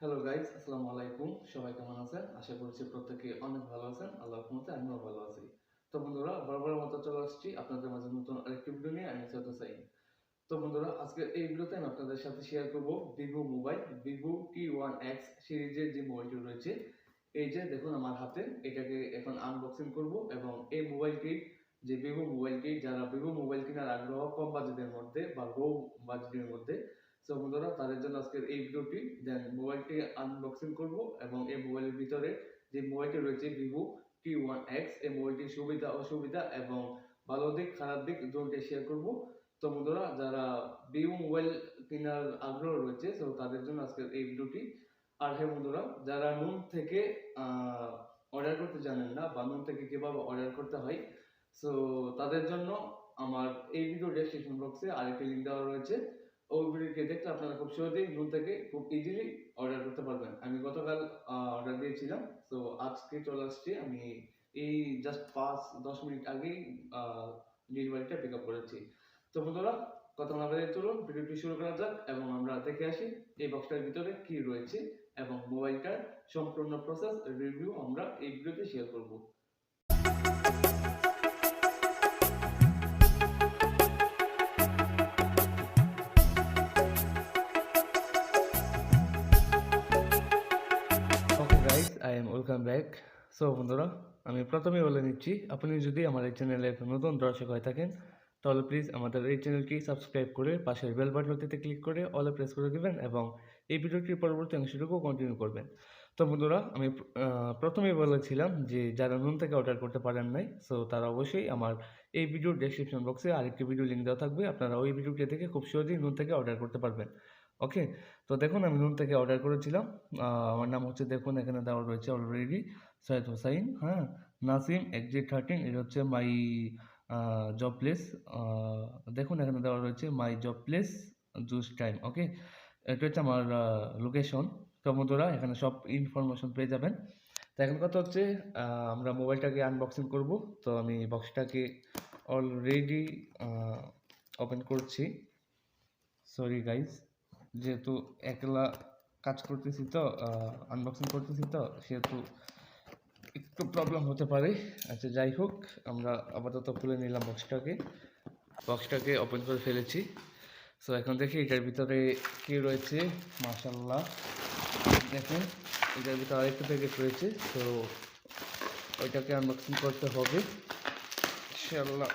Hello guys, আসসালামু আলাইকুম। সবাই কেমন আছেন? আশা করছি প্রত্যেকে অনেক ভালো আছেন। আল্লাহর রহমতে আমিও ভালো আছি। তো বন্ধুরা, বরাবরের মতো চলে আসছি আপনাদের মাঝে নতুন আরেকটি ভিডিও নিয়ে। আমি সৈয়দ হোসাইন। তো বন্ধুরা, আজকে এই ভিডিওতে আমি আপনাদের সাথে শেয়ার করব ভিভো মোবাইল, ভিভো T1x সিরিজের যে মোবাইলটি রয়েছে। এই যে দেখুন আমার হাতে, এটাকে এখন আনবক্সিং করব এবং এই মোবাইলটি, যে ভিভো মোবাইলটি, যারা ভিভো মোবাইল কেনার আগ্রহ কম বাজেটের মধ্যে বা লো বাজেটের মধ্যে, তো বন্ধুরা তাদের জন্য আজকের এই ভিডিওটি। দেন মোবাইলটি আনবক্সিং করব এবং এই মোবাইলের ভিতরে যে মোবাইলটি রয়েছে ভিভো T1x, এই মোবাইলটির সুবিধা অসুবিধা এবং ভালো দিক খারাপ দিক দুটোই শেয়ার করব। তো বন্ধুরা, যারা ভিভো মোবাইল কেনার আগ্রহ রয়েছে তো তাদের জন্য আজকের এই ভিডিওটি। আর হ্যাঁ বন্ধুরা, যারা নুন থেকে অর্ডার করতে জানেন না বা নুন থেকে কিভাবে অর্ডার করতে হয়, সো তাদের জন্য আমার এই ভিডিও ডেসক্রিপশন বক্সে আরেকটি লিঙ্ক দেওয়া রয়েছে। ওই ভিডিওটি দেখলে আপনারা খুব সহজেই নুন থেকে খুব ইজিলি অর্ডার করতে পারবেন। আমি গতকাল অর্ডার দিয়েছিলাম, তো আজকে চলে আসছি। আমি এই জাস্ট 5-10 মিনিট আগেই ডেলিভারিটা পিক আপ করেছি। তো বন্ধুরা, কথা না বাড়িয়ে চলুন ভিডিওটি শুরু করা যাক এবং আমরা দেখে আসি এই বক্সটার ভিতরে কি রয়েছে এবং মোবাইলটার সম্পূর্ণ প্রসেস রিভিউ আমরা এই ভিডিওতে শেয়ার করব। Okay guys, I am welcome back. So বন্ধুরা, আমি প্রথমেই বলে নিচ্ছি, আপনি যদি আমার এই চ্যানেলের নতুন দর্শক হয়ে থাকেন তাহলে প্লিজ আমাদের এই চ্যানেলটি সাবস্ক্রাইব করে পাশের বেল বাটনটিতে ক্লিক করে অলে প্রেস করে দেবেন এবং এই ভিডিওটির পরবর্তী অংশটুকু কন্টিনিউ করবেন। তো বন্ধুরা, আমি প্রথমেই বলেছিলাম যে যারা নুন থেকে অর্ডার করতে পারেন নাই, সো তারা অবশ্যই আমার এই ভিডিওর ডেসক্রিপশন বক্সে আরেকটি ভিডিও লিঙ্ক দেওয়া থাকবে। আপনারা ওই ভিডিওটি থেকে খুব সহজেই নুন থেকে অর্ডার করতে পারবেন। ওকে, তো দেখুন আমি নুন থেকে অর্ডার করেছিলাম। আমার নাম হচ্ছে, দেখুন এখানে দেওয়া রয়েছে অলরেডি, সৈয়দ হোসাইন। হ্যাঁ, নাসিম XG13, এটা হচ্ছে মাই জব প্লেস। দেখুন এখানে দেওয়া রয়েছে my job place choose time. Okay, এটা হচ্ছে আমার লোকেশন। তো বন্ধুরা, এখানে সব ইনফরমেশন পেয়ে যাবেন। তো এখন কথা হচ্ছে, আমরা মোবাইলটাকে আনবক্সিং করব। তো আমি বক্সটাকে অলরেডি ওপেন করছি। সরি গাইজ, যেহেতু একলা কাজ করতেছি, তো আনবক্সিং করতেছি, তো সেহেতু একটু প্রবলেম হতে পারে। আচ্ছা, যাই হোক, আমরা আপাতত খুলে নিলাম বক্সটাকে ওপেন করে ফেলেছি। সো এখন দেখি এটার ভিতরে কি রয়েছে। মাশাল্লাহ, দেখুন এটার ভিতরে আরেকটা প্যাকেট রয়েছে। তো ওইটাকে আনবক্সিং করতে হবে ইনশাল্লাহ।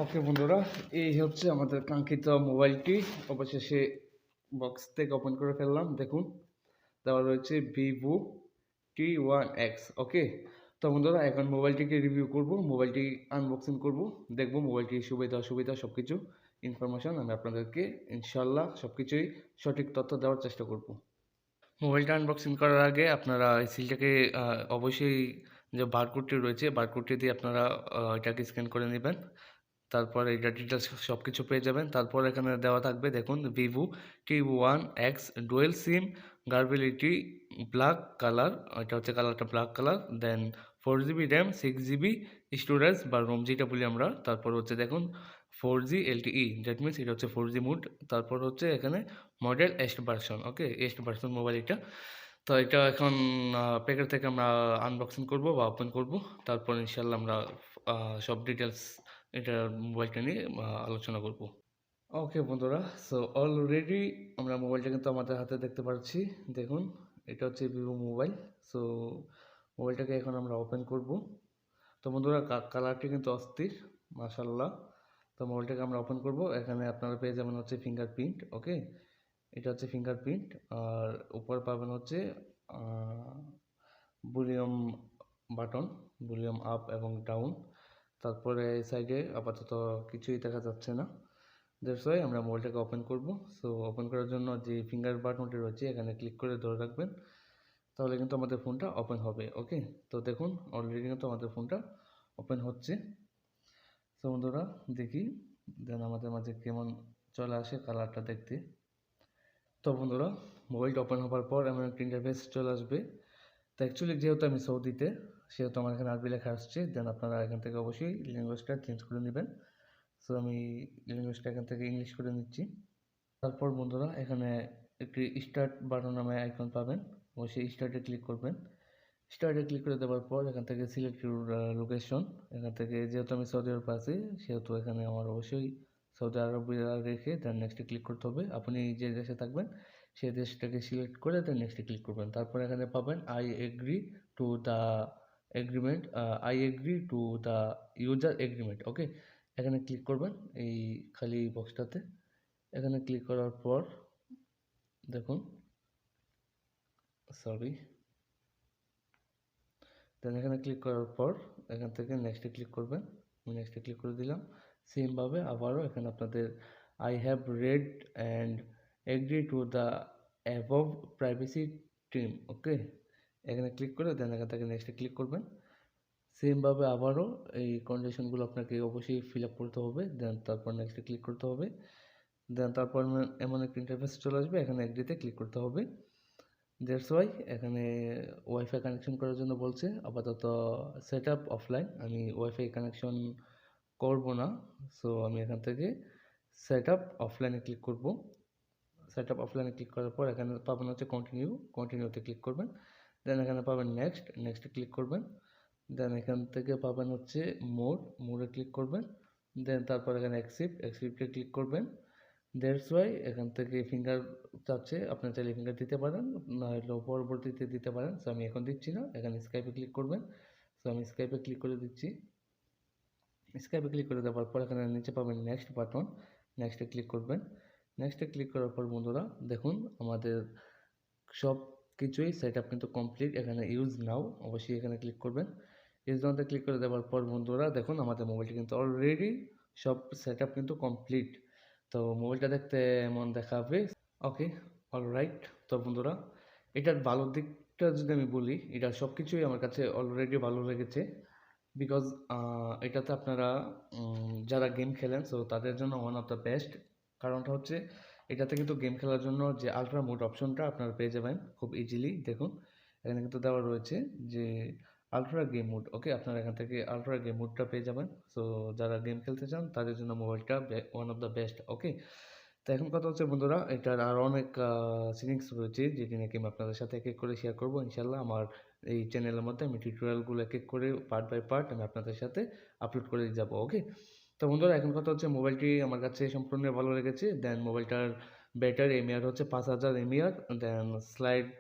ওকে বন্ধুরা, এই হচ্ছে আমাদের কাঙ্ক্ষিত মোবাইলটি। অবশেষে বক্স থেকে ওপেন করে ফেললাম। দেখুন দেওয়া রয়েছে ভিভো T1x। ওকে, তো বন্ধুরা, এখন মোবাইলটিকে রিভিউ করব, মোবাইলটি আনবক্সিং করব, দেখব মোবাইলটির সুবিধা অসুবিধা সব কিছু ইনফরমেশন আমি আপনাদেরকে ইনশাল্লাহ সব কিছুই সঠিক তথ্য দেওয়ার চেষ্টা করব। মোবাইলটা আনবক্সিং করার আগে আপনারা এই সিলটাকে অবশ্যই, যে বারকোডটি রয়েছে বারকোডটি দিয়ে আপনারা এটাকে স্ক্যান করে নেবেন। তারপর এটা ডিটেলস সব কিছু পেয়ে যাবেন। তারপর এখানে দেওয়া থাকবে, দেখুন ভিভো T1x ডুয়েল সিম গার্বিলিটি ব্ল্যাক কালার, এটা হচ্ছে কালারটা ব্ল্যাক কালার। দেন 4GB র্যাম, 6GB স্টোরেজ বা রোম যেটা বলি আমরা। তারপর হচ্ছে দেখুন 4G LTE, দ্যাট মিনস এটা হচ্ছে 4G মোড। তারপর হচ্ছে এখানে মডেল এস্ট ভার্সন। ওকে, এস্ট ভার্সন মোবাইল এটা। তো এটা এখন প্যাকেট থেকে আমরা আনবক্সিং করব বা ওপেন করব। তারপর ইনশাল্লাহ আমরা সব ডিটেলস এটা মোবাইলটা নিয়ে আলোচনা করব। ওকে বন্ধুরা, সো অলরেডি আমরা মোবাইলটা কিন্তু আমাদের হাতে দেখতে পাচ্ছি। দেখুন এটা হচ্ছে ভিভো মোবাইল। সো মোবাইলটাকে এখন আমরা ওপেন করব। তো বন্ধুরা, কালারটি কিন্তু অস্থির, মাশাল্লাহ। তো মোবাইলটাকে আমরা ওপেন করব। এখানে আপনারা পেয়ে যাবেন হচ্ছে ফিঙ্গারপ্রিন্ট। ওকে, এটা হচ্ছে ফিঙ্গারপ্রিন্ট। আর উপর পাবেন হচ্ছে ভলিউম বাটন, ভলিউম আপ এবং ডাউন। তারপরে এই সাইডে আপাতত কিছুই দেখা যাচ্ছে না। দ্যাটস ওয়াই আমরা মোবাইলটাকে ওপেন করব। সো ওপেন করার জন্য যে ফিঙ্গার বাটনটি রয়েছে এখানে ক্লিক করে ধরে রাখবেন, তাহলে কিন্তু আমাদের ফোনটা ওপেন হবে। ওকে, তো দেখুন অলরেডি কিন্তু আমাদের ফোনটা ওপেন হচ্ছে। সো বন্ধুরা, দেখি দেন আমাদের মাঝে কেমন চলে আসে কালারটা দেখতে। তো বন্ধুরা, মোবাইলটা ওপেন হওয়ার পর এমন একটা ইন্টারফেস চলে আসবে। তো অ্যাকচুয়ালি যেহেতু আমি সৌদিতে, সেহেতু আমার এখানে আরবি লেখা আসছে। দেন আপনারা এখান থেকে অবশ্যই ল্যাঙ্গুয়েজটা চেঞ্জ করে নেবেন। সো আমি ল্যাঙ্গুয়েজটা এখান থেকে ইংলিশ করে নিচ্ছি। তারপর বন্ধুরা এখানে একটি স্টার্ট বাটন নামে আইকন পাবেন, অবশ্যই স্টার্টে ক্লিক করবেন। স্টার্টে ক্লিক করে দেওয়ার পর এখান থেকে সিলেক্ট ইউর লোকেশন, এখান থেকে যেহেতু আমি সৌদি আরব আছি সেহেতু এখানে আমার অবশ্যই সৌদি আরবিয়া রেখে দেন নেক্সটে ক্লিক করতে হবে। আপনি যে দেশে থাকবেন সেই দেশটাকে সিলেক্ট করে দেন নেক্সটে ক্লিক করবেন। তারপর এখানে পাবেন I agree to the agreement, I agree to the user agreement, okay. এখানে ক্লিক করবেন এই খালি বক্সটাতে। এখানে ক্লিক করার পর দেখুন, সরি, দেন এখানে ক্লিক করার পর এখান থেকে নেক্সটে ক্লিক করবেন। আমি নেক্সটে ক্লিক করে দিলাম। সেমভাবে আবারও এখানে আপনাদের I have read and agree to the above privacy team, okay. এখানে ক্লিক করে দেন এখান থেকে নেক্সটে ক্লিক করবেন। সেমভাবে আবারও এই কন্ডিশনগুলো আপনাকে অবশ্যই ফিল আপ করতে হবে, দেন তারপর নেক্সটে ক্লিক করতে হবে। দেন তারপর এমন একটা ইন্টারফেস চলে আসবে, এখানে এগ্রিতে ক্লিক করতে হবে। দ্যাটস ওয়াই এখানে ওয়াইফাই কানেকশন করার জন্য বলছে, আপাতত সেট আপ অফলাইন, আমি ওয়াইফাই কানেকশন করব না। সো আমি এখান থেকে সেট আপ অফলাইনে ক্লিক করব। সেট আপ অফলাইনে ক্লিক করার পর এখানে পাবেন হচ্ছে কন্টিনিউতে ক্লিক করবেন। দেন এখানে পাবেন নেক্সটে ক্লিক করবেন। দেন এখান থেকে পাবেন হচ্ছে মোরে ক্লিক করবেন। দেন তারপর এখানে অ্যাকসেপ্টে ক্লিক করবেন। দ্যাটস ওয়াই এখান থেকে ফিঙ্গার চাচ্ছে, আপনি চাইলে ফিঙ্গার দিতে পারেন, না হলেও পরবর্তীতে দিতে পারেন। সো আমি এখন দিচ্ছি না, এখানে স্কাইপে ক্লিক করবেন। সো আমি স্কাইপে ক্লিক করে দিচ্ছি। স্কাইপে ক্লিক করে দেওয়ার পর এখানে নিচে পাবেন নেক্সট বাটন, নেক্সটে ক্লিক করবেন। নেক্সটে ক্লিক করার পর বন্ধুরা দেখুন আমাদের সব কিছুই সেট আপ কিন্তু কমপ্লিট। এখানে ইউজ নাও অবশ্যই এখানে ক্লিক করবেন। ইউজ নাওতে ক্লিক করে দেওয়ার পর বন্ধুরা দেখুন আমাদের মোবাইলটি কিন্তু অলরেডি সব সেট আপ কিন্তু কমপ্লিট। তো মোবাইলটা দেখতে এমন দেখাবে, ওকে, অলরাইট। তো বন্ধুরা এটার ভালো দিকটা যদি আমি বলি, এটা সব কিছুই আমার কাছে অলরেডি ভালো লেগেছে। বিকজ এটাতে আপনারা যারা গেম খেলেন সো তাদের জন্য ওয়ান অফ দ্য বেস্ট। কারণটা হচ্ছে এটাতে কিন্তু গেম খেলার জন্য যে আলট্রা মোড অপশনটা আপনারা পেয়ে যাবেন খুব ইজিলি। দেখুন এখানে কিন্তু দেওয়া রয়েছে যে আলট্রা গেম মোড, ওকে। আপনারা এখান থেকে আলট্রা গেম মোডটা পেয়ে যাবেন। সো যারা গেম খেলতে চান তাদের জন্য মোবাইলটা ওয়ান অফ দ্য বেস্ট, ওকে। তো এখন কথা হচ্ছে বন্ধুরা এটার আরও অনেক সেটিংস রয়েছে যেটি নাকি আমি আপনাদের সাথে এক এক করে শেয়ার করবো ইনশাল্লাহ। আমার এই চ্যানেলের মধ্যে আমি টিউটোরিয়ালগুলো এক এক করে পার্ট বাই পার্ট আমি আপনাদের সাথে আপলোড করে যাব, ওকে। তো বন্ধুরা এখন কথা হচ্ছে মোবাইলটি আমার কাছে সম্পূর্ণ ভালো লেগেছে। দেন মোবাইলটার ব্যাটারি এমএআর হচ্ছে 5000 এমএআর। দেন স্লাইড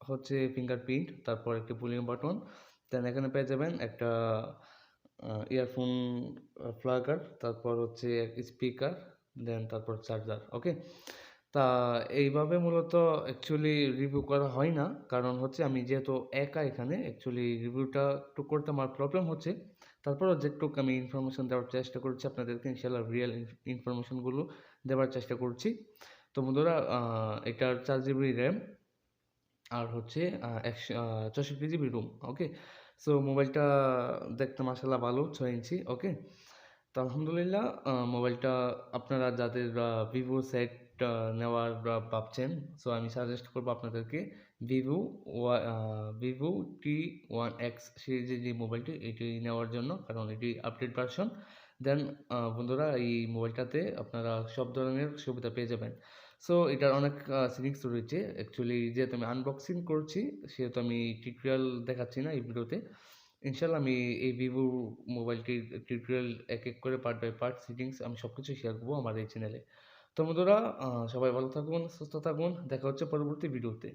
হচ্ছে ফিঙ্গারপ্রিন্ট, তারপর একটি পুলিং বাটন। দেন এখানে পেয়ে যাবেন একটা ইয়ারফোন প্লাগার, তারপর হচ্ছে স্পিকার, দেন তারপর চার্জার, ওকে। তা এইভাবে মূলত অ্যাকচুয়ালি রিভিউ করা হয় না, কারণ হচ্ছে আমি যেহেতু একা এখানে অ্যাকচুয়ালি রিভিউটা একটু করতে আমার প্রবলেম হচ্ছে। তারপরও যেটুকু আমি ইনফরমেশন দেওয়ার চেষ্টা করছি আপনাদেরকে, ইনশাল্লাহ রিয়েল ইনফরমেশনগুলো দেওয়ার চেষ্টা করছি। তো বন্ধুরা এটার 4 GB র্যাম আর হচ্ছে 64 GB রুম, ওকে। সো মোবাইলটা দেখতে মাশাআল্লাহ ভালো, 6 ইঞ্চি, ওকে। তো আলহামদুলিল্লাহ মোবাইলটা আপনারা যাদের ভিভো সেট নেওয়ার ভাবছেন, সো আমি সাজেস্ট করবো আপনাদেরকে ভিভো ভিভো T1x সিরিজের যে মোবাইলটি এটি নেওয়ার জন্য, কারণ এটি আপডেট ভার্সন। দেন বন্ধুরা এই মোবাইলটাতে আপনারা সব ধরনের সুবিধা পেয়ে যাবেন। সো এটার অনেক সেটিংস রয়েছে, অ্যাকচুয়ালি যেহেতু আমি আনবক্সিং করছি সেহেতু আমি টিউটোরিয়াল দেখাচ্ছি না এই ভিডিওতে। ইনশাল্লাহ আমি এই ভিভো মোবাইলটির টিউটোরিয়াল এক এক করে পার্ট বাই পার্ট সেটিংস আমি সব কিছু শেয়ার করবো আমার এই চ্যানেলে। তো বন্ধুরা সবাই ভালো থাকুন, সুস্থ থাকুন, দেখা হচ্ছে পরবর্তী ভিডিওতে।